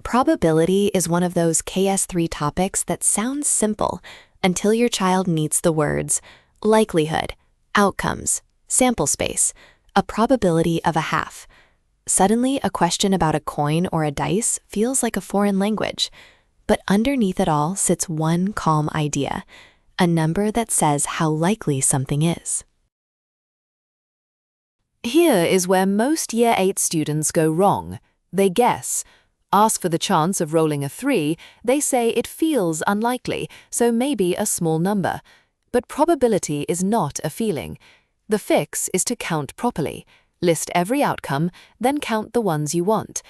Probability is one of those KS3 topics that sounds simple until your child meets the words likelihood, outcomes, sample space, a probability of a half. Suddenly, a question about a coin or a dice feels like a foreign language. But underneath it all sits one calm idea, a number that says how likely something is. Here is where most Year 8 students go wrong. They guess. Ask for the chance of rolling a 3, they say it feels unlikely, so maybe a small number. But probability is not a feeling. The fix is to count properly. List every outcome, then count the ones you want.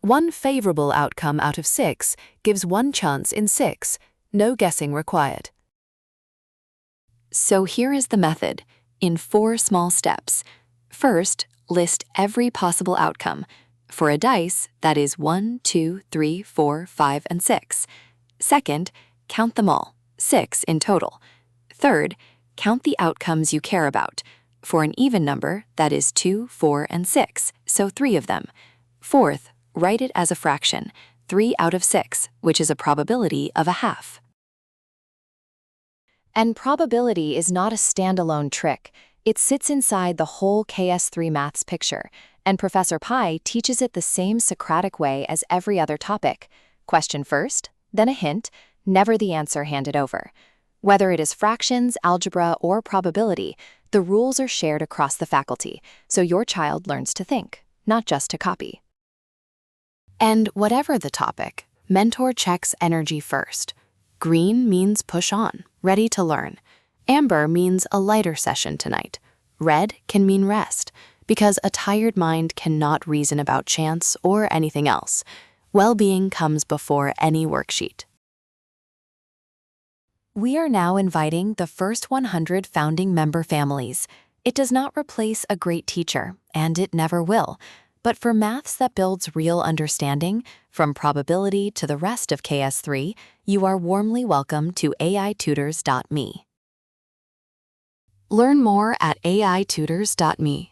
One favorable outcome out of 6 gives one chance in 6. No guessing required. So here is the method, in 4 small steps. First, list every possible outcome. For a dice, that is 1, 2, 3, 4, 5, and 6. Second, count them all, 6 in total. Third, count the outcomes you care about. For an even number, that is 2, 4, and 6, so 3 of them. Fourth, write it as a fraction, 3 out of 6, which is a probability of a half. And probability is not a standalone trick. It sits inside the whole KS3 maths picture, and Professor Pi teaches it the same Socratic way as every other topic. Question first, then a hint, never the answer handed over. Whether it is fractions, algebra, or probability, the rules are shared across the faculty, so your child learns to think, not just to copy. And whatever the topic, mentor checks energy first. Green means push on, ready to learn. Amber means a lighter session tonight. Red can mean rest, because a tired mind cannot reason about chance or anything else. Well-being comes before any worksheet. We are now inviting the first 100 founding member families. It does not replace a great teacher, and it never will. But for maths that builds real understanding, from probability to the rest of KS3, you are warmly welcome to aitutors.me. Learn more at aitutors.me.